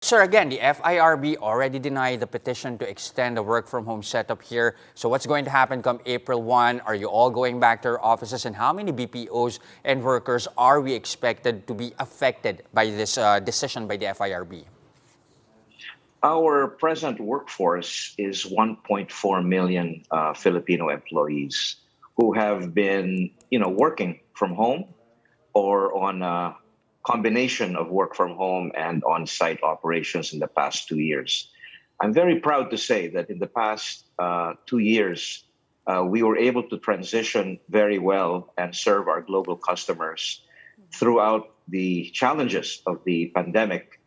Sir, again, the FIRB already denied the petition to extend the work from home setup here. So what's going to happen come April 1? Are you all going back to your offices? And how many BPOs and workers are we expected to be affected by this decision by the FIRB? Our present workforce is 1.4 million Filipino employees who have been, working from home or on a combination of work from home and on-site operations in the past 2 years. I'm very proud to say that in the past 2 years, we were able to transition very well and serve our global customers throughout the challenges of the pandemic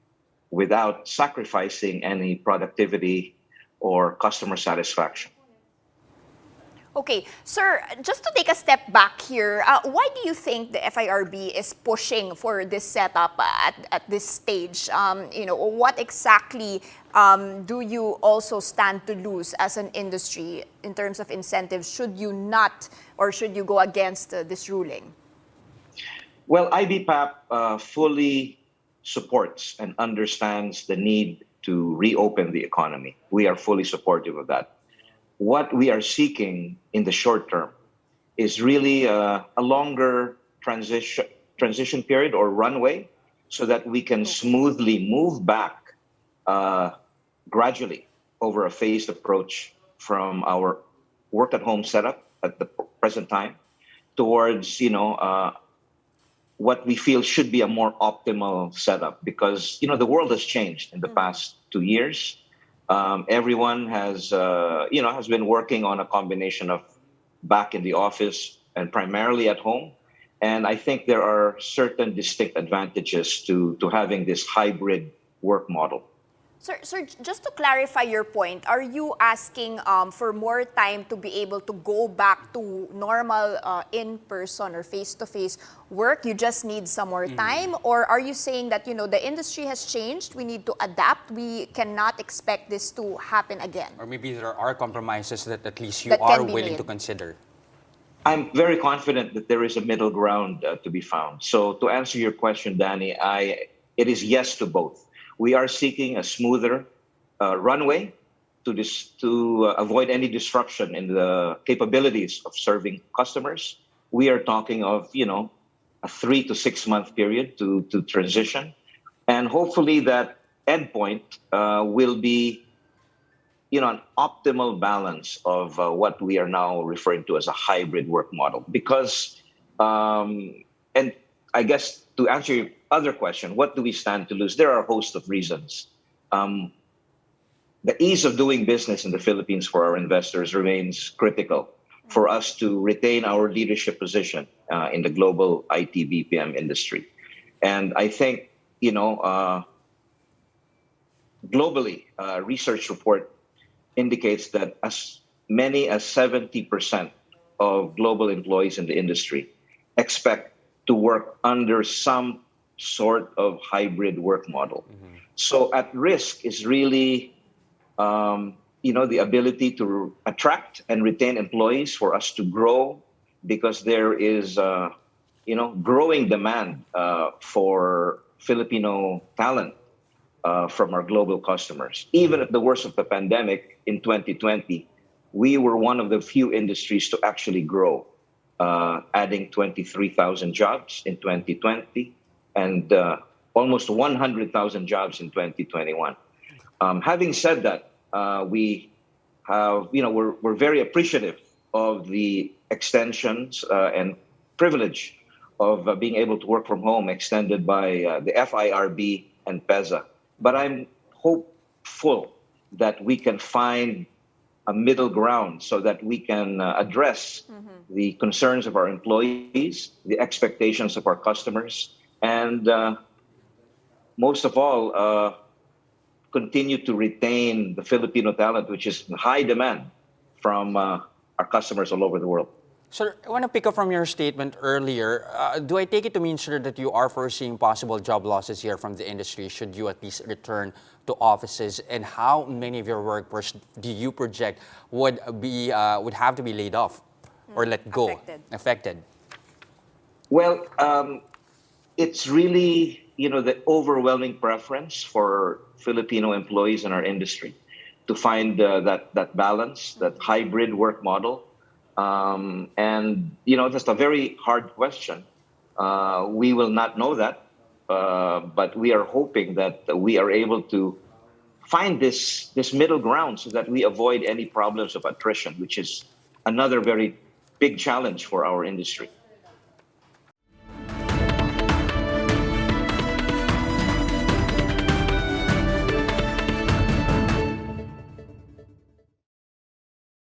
without sacrificing any productivity or customer satisfaction. Okay, sir, just to take a step back here, why do you think the FIRB is pushing for this setup at this stage? What exactly do you also stand to lose as an industry in terms of incentives should you not or should you go against this ruling? Well, IBPAP fully supports and understands the need to reopen the economy. We are fully supportive of that. What we are seeking in the short term is really a longer transition period or runway so that we can smoothly move back gradually over a phased approach from our work at home setup at the present time towards what we feel should be a more optimal setup, because the world has changed in the past 2 years. Everyone has been working on a combination of back in the office and primarily at home, and I think there are certain distinct advantages to having this hybrid work model. Sir, just to clarify your point, are you asking for more time to be able to go back to normal in-person or face-to-face work? You just need some more time? Or are you saying that, the industry has changed, we need to adapt, we cannot expect this to happen again? Or maybe there are compromises that at least you That are can be willing made. to consider. I'm very confident that there is a middle ground to be found. So to answer your question, Danny, it is yes to both. We are seeking a smoother runway to avoid any disruption in the capabilities of serving customers. We are talking of a 3 to 6 month period to transition, and hopefully that endpoint will be an optimal balance of what we are now referring to as a hybrid work model. Because, and I guess to answer your other question, what do we stand to lose? There are a host of reasons. The ease of doing business in the Philippines for our investors remains critical for us to retain our leadership position in the global IT-BPM industry. And I think, globally, research report indicates that as many as 70% of global employees in the industry expect to work under some sort of hybrid work model. So at risk is really, the ability to attract and retain employees for us to grow, because there is, growing demand for Filipino talent from our global customers. Even at the worst of the pandemic in 2020, we were one of the few industries to actually grow, adding 23,000 jobs in 2020 and almost 100,000 jobs in 2021. Having said that, we have, we're very appreciative of the extensions and privilege of being able to work from home extended by the FIRB and PEZA. But I'm hopeful that we can find a middle ground so that we can address the concerns of our employees, the expectations of our customers, and most of all, continue to retain the Filipino talent, which is in high demand from our customers all over the world. Sir, I want to pick up from your statement earlier. Do I take it to mean, sir, that you are foreseeing possible job losses here from the industry should you at least return to offices? And how many of your workforce do you project would have to be laid off or let go, affected? Well, it's really, the overwhelming preference for Filipino employees in our industry to find that balance, that hybrid work model. And that's a very hard question. We will not know that, but we are hoping that we are able to find this middle ground so that we avoid any problems of attrition, which is another very big challenge for our industry.